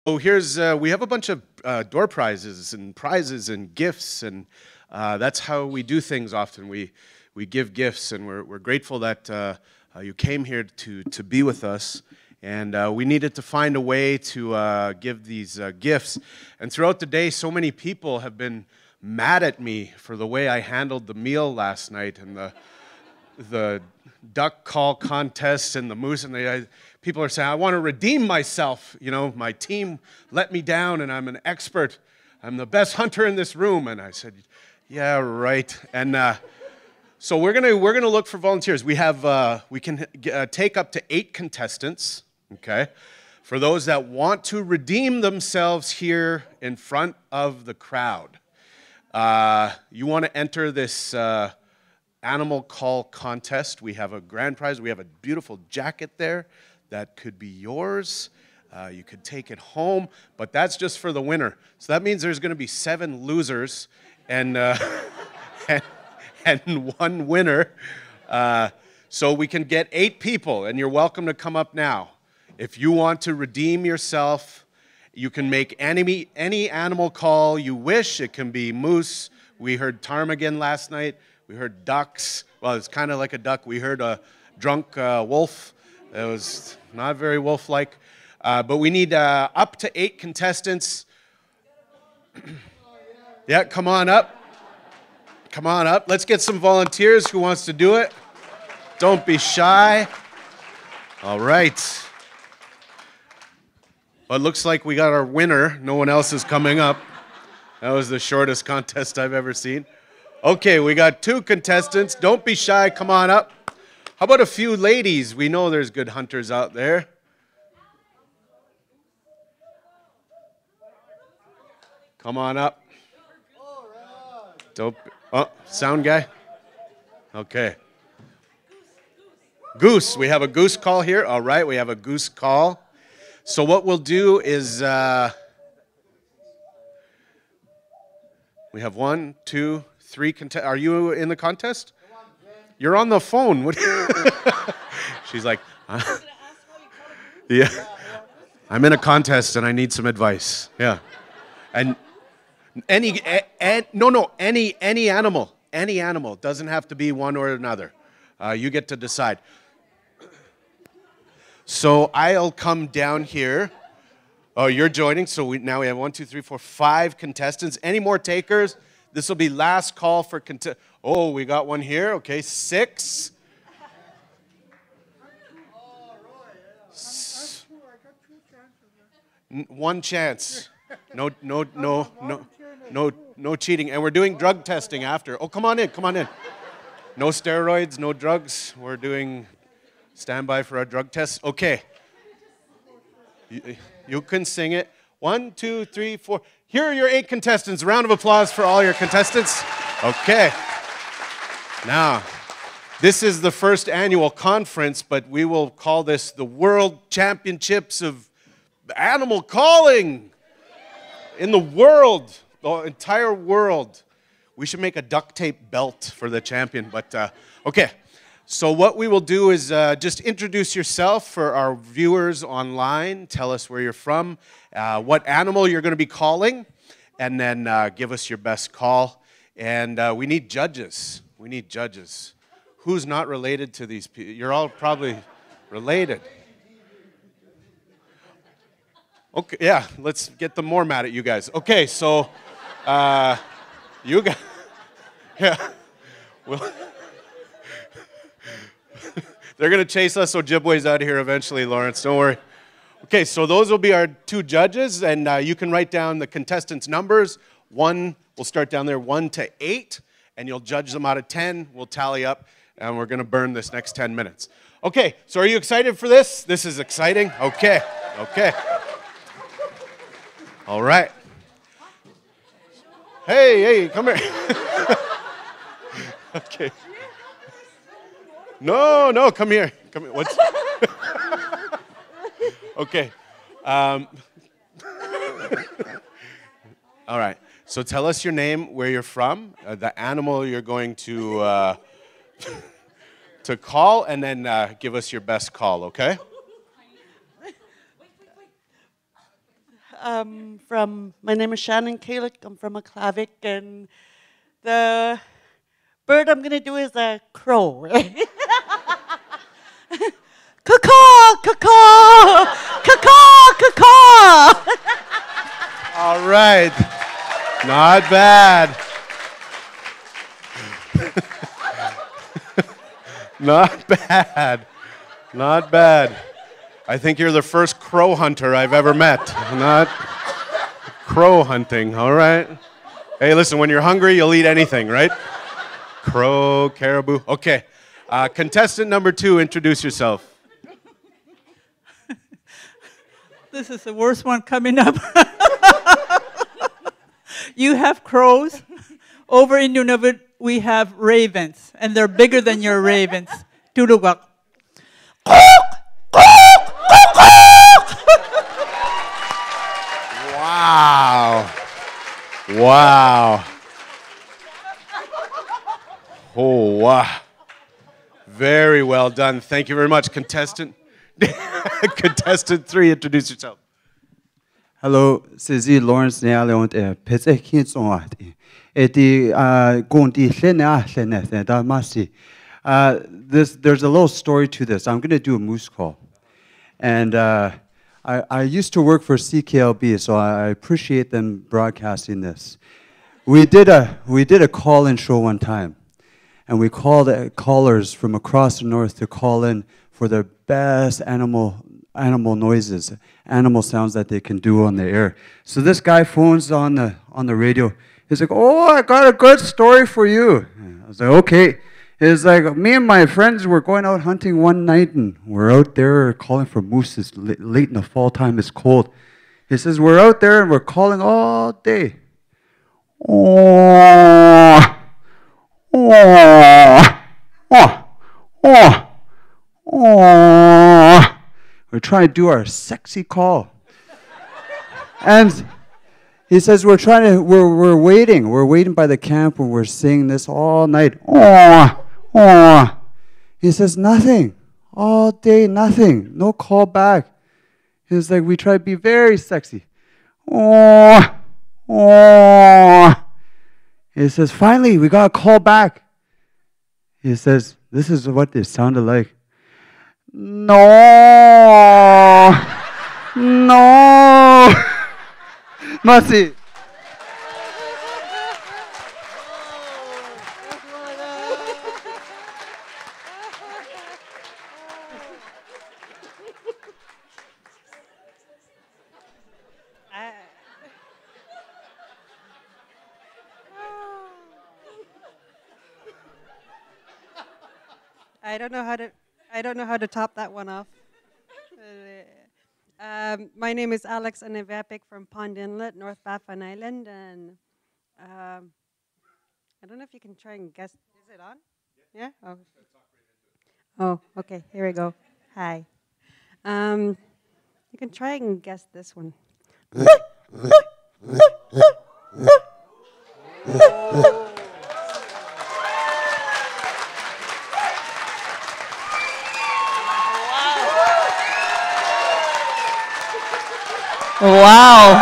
So we have a bunch of door prizes and gifts, and that's how we do things often. We give gifts, and we're grateful that you came here to be with us. And we needed to find a way to give these gifts. And throughout the day, so many people have been mad at me for the way I handled the meal last night and the duck call contest and the moose, and people are saying, I want to redeem myself. You know, my team let me down, and I'm an expert. I'm the best hunter in this room. And I said, yeah, right. And so we're gonna look for volunteers. We can take up to 8 contestants. Okay, for those that want to redeem themselves here in front of the crowd. You want to enter this animal call contest. We have a grand prize. We have a beautiful jacket there that could be yours. You could take it home, but that's just for the winner. So that means there's going to be 7 losers and and 1 winner. So we can get 8 people, and you're welcome to come up now. If you want to redeem yourself, you can make any animal call you wish. It can be moose. We heard ptarmigan last night. We heard ducks. Well, it's kind of like a duck. We heard a drunk wolf. It was not very wolf-like. But we need up to 8 contestants. Yeah, come on up. Come on up. Let's get some volunteers. Who wants to do it? Don't be shy. All right. Well, it looks like we got our winner. No one else is coming up. That was the shortest contest I've ever seen. Okay, we got 2 contestants. Don't be shy. Come on up. How about a few ladies? We know there's good hunters out there. Come on up. Don't. Oh, sound guy? Okay. Goose. We have a goose call here. All right, we have a goose call. So what we'll do is we have 1, 2, 3 contest. Are you in the contest? You're on the phone. What? She's like, yeah. I'm in a contest and I need some advice. Yeah. And any animal. Any animal. Doesn't have to be one or another. You get to decide. So I'll come down here. Oh, you're joining. So now we have 1, 2, 3, 4, 5 contestants. Any more takers? This will be last call for Oh, we got one here. Okay, 6. One chance. No cheating. And we're doing drug testing after. Oh, come on in. Come on in. No steroids, no drugs. We're doing standby for our drug tests. Okay. You can sing it. 1, 2, 3, 4. Here are your 8 contestants. Round of applause for all your contestants. Okay. Now, this is the first annual conference, but we will call this the World Championships of Animal Calling in the world, the entire world. We should make a duct tape belt for the champion, but okay. So what we will do is just introduce yourself for our viewers online. Tell us where you're from, what animal you're going to be calling, and then give us your best call. And we need judges. We need judges. Who's not related to these people? You're all probably related. Okay, yeah, let's get them more mad at you guys. Okay, so you guys, yeah, well. They're going to chase us Ojibwe's out of here eventually, Lawrence. Don't worry. Okay, so those will be our 2 judges, and you can write down the contestants' numbers. We'll start down there, 1 to 8, and you'll judge them out of 10. We'll tally up, and we're going to burn this next 10 minutes. Okay, so are you excited for this? This is exciting. Okay, okay. All right. Hey, come here. Okay. No, come here. Come here. What's... Okay. All right. So tell us your name, where you're from, the animal you're going to call, and then give us your best call, okay? My name is Shannon Kalick. I'm from Aklavik, and the bird I'm going to do is a crow. Right? Caw-caw, caw-caw, caw-caw, caw-caw. All right. Not bad. Not bad. Not bad. I think you're the first crow hunter I've ever met. Not crow hunting, all right? Hey, listen, when you're hungry, you'll eat anything, right? Crow, caribou. Okay. Contestant number 2, introduce yourself. This is the worst one coming up. You have crows. Over in Nunavut, we have ravens, and they're bigger than your ravens. Tulugak. Wow. Wow. Oh, wow. Very well done. Thank you very much. Contestant. Contestant 3, introduce yourself. Hello, Suzy Lawrence Nealeont Pizza Kinsonat. Eti Gondi Lena that masti. There's a little story to this. I'm gonna do a moose call. And I used to work for CKLB, so I appreciate them broadcasting this. We did a call-in show one time, and we called callers from across the north to call in for their best animal noises, animal sounds that they can do on the air. So this guy phones on the radio. He's like, "Oh, I got a good story for you." I was like, "Okay." It's like, me and my friends were going out hunting one night, and we're out there calling for moose. It's late in the fall time, it's cold. He says, we're out there and we're calling all day. Oh, oh, oh, oh, oh. We're trying to do our sexy call. And he says, we're waiting by the camp, and we're singing this all night. Oh. Oh, he says nothing, all day, nothing, no call back. He's like, we try to be very sexy. Oh, oh. He says, finally, we got a call back. He says, this is what it sounded like. No, no. Masi. I don't know how to top that one off. My name is Alex Anevapik from Pond Inlet, North Baffin Island, and I don't know if you can try and guess. Is it on? Yeah. Oh. Oh, okay. Here we go. Hi. You can try and guess this one. Wow.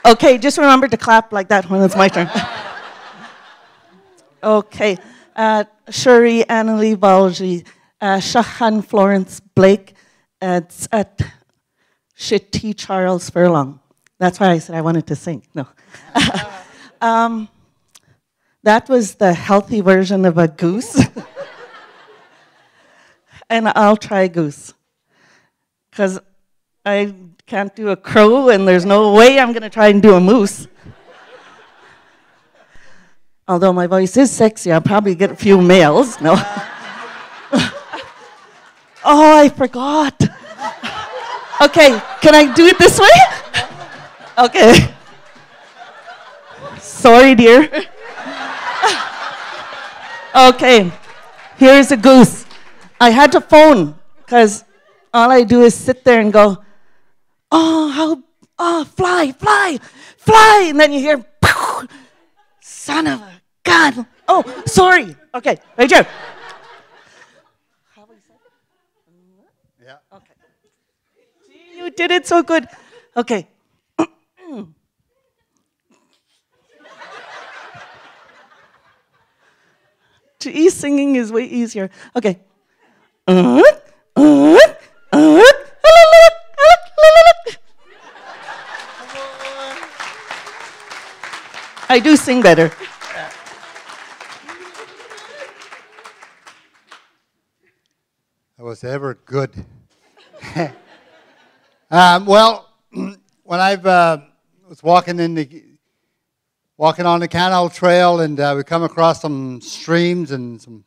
Okay, just remember to clap like that when it's my turn. Okay. Shuri Annalie Balji, Shahan Florence Blake, it's at T. Charles Furlong. That's why I said I wanted to sing. No. That was the healthy version of a goose. And I'll try goose. Because I can't do a crow, and there's no way I'm going to try and do a moose. Although my voice is sexy, I'll probably get a few males. No. Oh, I forgot. Okay, can I do it this way? Okay. Sorry, dear. Okay, here's a goose. I had to phone, because all I do is sit there and go, fly, fly, fly. And then you hear, poof, son of a gun. Oh, sorry. Okay, right here. Yeah. Okay. Gee, you did it so good. Okay. Gee, singing is way easier. Okay. I do sing better. That was ever good. Well, when I was walking on the canal trail, and we come across some streams and some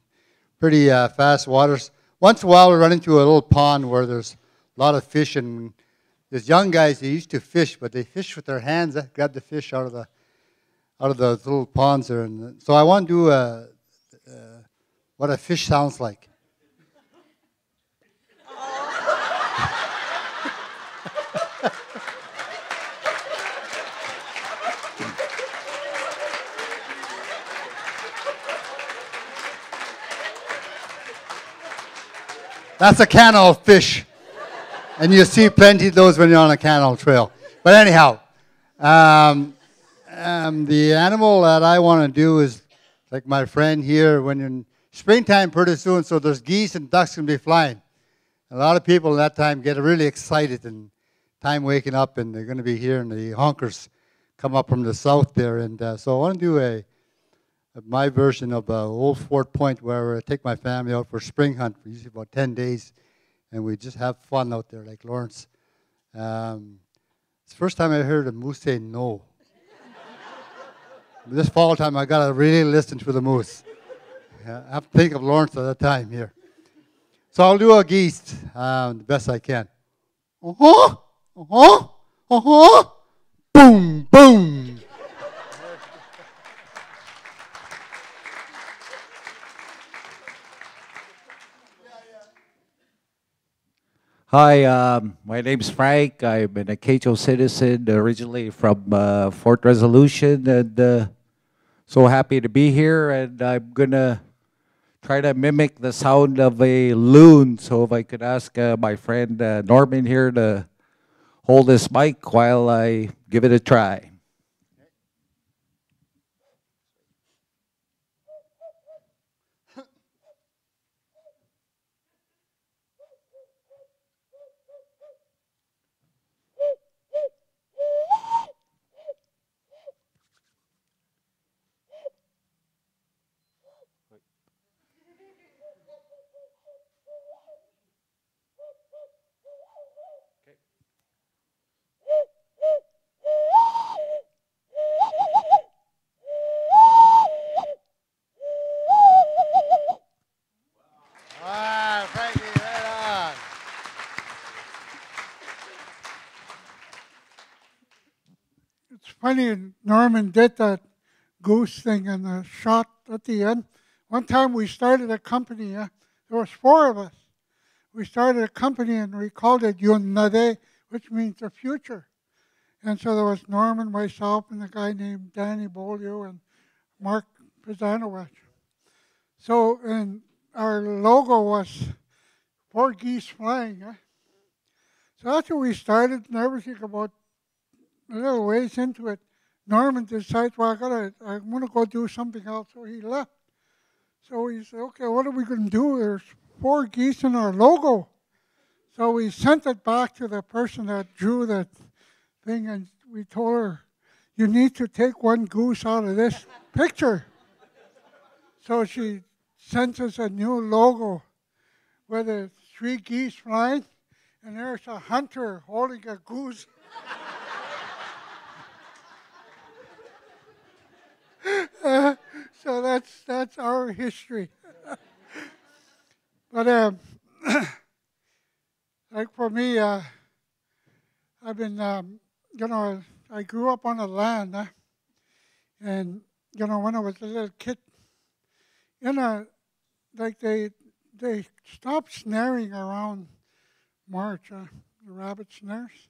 pretty fast waters. Once in a while, we run into a little pond where there's a lot of fish, and there's young guys. They used to fish, but they fish with their hands. Grab the fish out of those little ponds there. And so I want to do what a fish sounds like. That's a canal fish. And you see plenty of those when you're on a canal trail. But anyhow, the animal that I want to do is like my friend here. When in springtime, pretty soon, so there's geese and ducks going to be flying. A lot of people at that time get really excited and time waking up, and they're going to be here, and the honkers come up from the south there. And so I want to do my version of Old Fort Point, where I take my family out for spring hunt for usually about 10 days, and we just have fun out there, like Lawrence. It's the first time I heard a moose say no. This fall time, I got to really listen to the moose. I have to think of Lawrence at the time here. So I'll do a geese the best I can. Uh-huh, uh-huh, uh-huh, boom, boom. Hi, my name's Frank. I'm an Acato citizen, originally from Fort Resolution, and so happy to be here. And I'm gonna try to mimic the sound of a loon. So if I could ask my friend Norman here to hold this mic while I give it a try. Frankie, right on. It's funny, Norman did that goose thing and the shot at the end. One time we started a company, there was 4 of us. We started a company and we called it Yunade, which means the future. And so there was Norman, myself, and a guy named Danny Bolio and Mark Pizanowicz. So, and our logo was 4 geese flying. So after we started and everything, about a little ways into it, Norman decides, well, I'm going to go do something else. So he left. So he said, okay, what are we going to do? There's 4 geese in our logo. So we sent it back to the person that drew that thing, and we told her, you need to take 1 goose out of this picture. So she sent us a new logo with the 3 geese flying, and there's a hunter holding a goose. So that's our history. But like for me, I've been, I grew up on the land, and when I was a little kid, like they stopped snaring around March, the rabbit snares,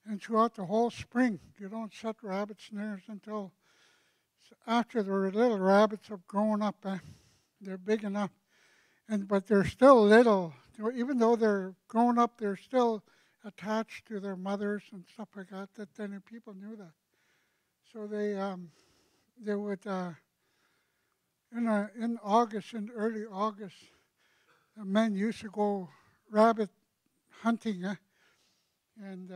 and throughout the whole spring, you don't set rabbit snares until after the little rabbits have grown up. They're big enough, but they're still little even though they're grown up, they're still attached to their mothers and stuff like that. That then people knew that, so they would in August, in early August, the men used to go rabbit hunting, and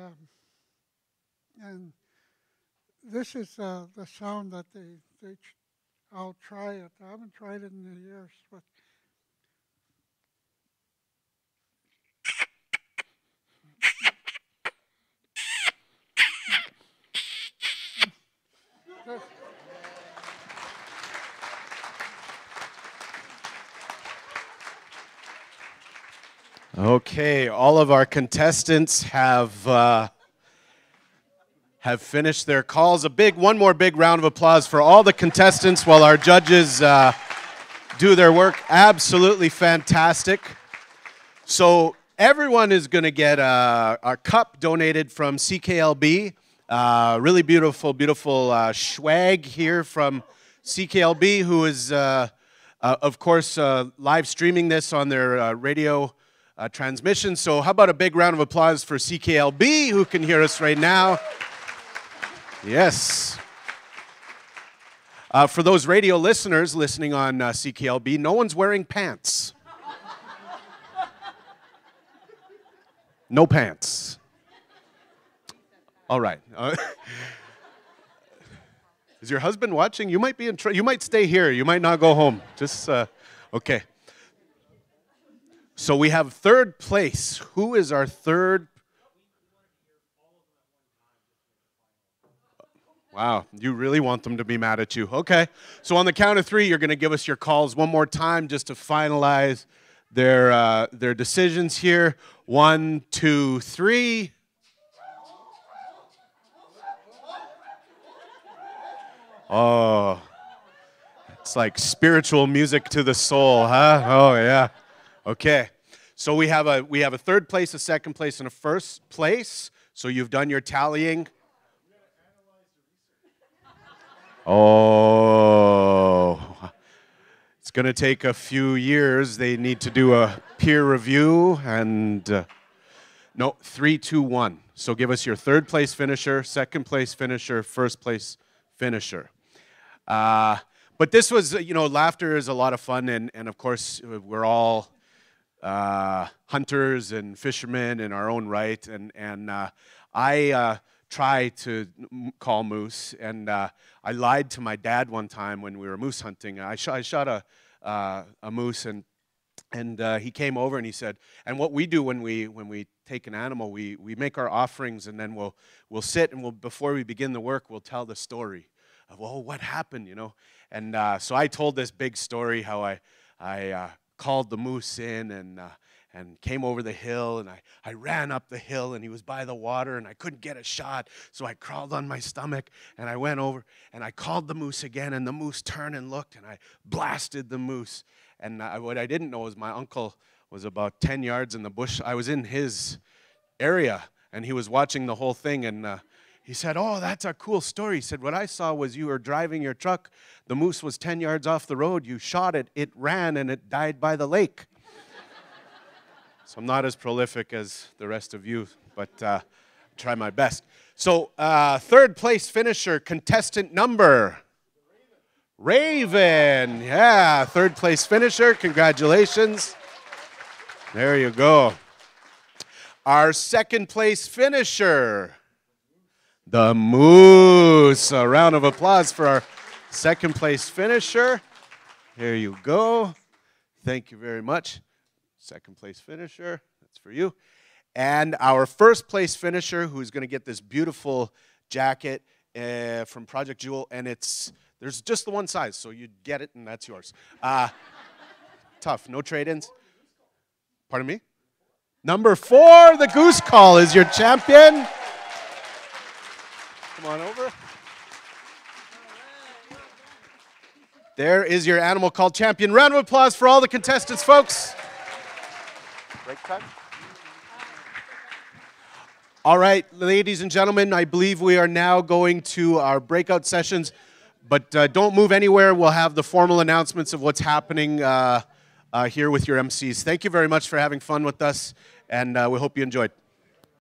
this is the sound that I'll try it. I haven't tried it in years, but. Okay, all of our contestants have finished their calls. One more big round of applause for all the contestants while our judges do their work. Absolutely fantastic. So everyone is going to get a cup donated from CKLB. Really beautiful, beautiful swag here from CKLB, who is, of course, live streaming this on their radio transmission. So how about a big round of applause for CKLB, who can hear us right now. Yes. For those radio listeners listening on CKLB, no one's wearing pants. No pants. All right. Is your husband watching? You might be in trouble. You might stay here. You might not go home. Just, okay. So we have third place. Who is our third? Wow, you really want them to be mad at you. Okay. So on the count of three, you're going to give us your calls one more time just to finalize their decisions here. 1, 2, 3. Oh, it's like spiritual music to the soul, huh? Oh, yeah. Okay. So we have a third place, a second place, and a first place. So you've done your tallying. Oh, it's going to take a few years. They need to do a peer review and no, 3, 2, 1. So give us your third place finisher, second place finisher, first place finisher. But this was, laughter is a lot of fun, and of course we're all hunters and fishermen in our own right, and I try to call moose, and I lied to my dad one time when we were moose hunting. I shot a moose, and he came over and he said, and what we do when we take an animal, we make our offerings, and then we'll sit and before we begin the work, we'll tell the story of, well, what happened, And so I told this big story how I called the moose in and came over the hill, and I ran up the hill, and he was by the water, and I couldn't get a shot, so I crawled on my stomach, and I went over, and I called the moose again, and the moose turned and looked, and I blasted the moose. And what I didn't know was my uncle was about 10 yards in the bush. I was in his area, and he was watching the whole thing, and he said, oh, that's a cool story. He said, what I saw was you were driving your truck. The moose was 10 yards off the road. You shot it. It ran, and it died by the lake. So I'm not as prolific as the rest of you, but try my best. So third place finisher, contestant number? Raven. Yeah, third place finisher. Congratulations. There you go. Our second place finisher, the moose. A round of applause for our second place finisher. Here you go. Thank you very much. Second place finisher, that's for you. And our first place finisher, who's going to get this beautiful jacket from Project Jewel, and there's just the one size, so you get it, and that's yours. Tough, no trade-ins. Pardon me? Number 4, the Goose Call is your champion. Come on over. There is your Animal Call champion. Round of applause for all the contestants, folks. Break time. All right, ladies and gentlemen, I believe we are now going to our breakout sessions, but don't move anywhere. We'll have the formal announcements of what's happening here with your MCs. Thank you very much for having fun with us, and we hope you enjoyed.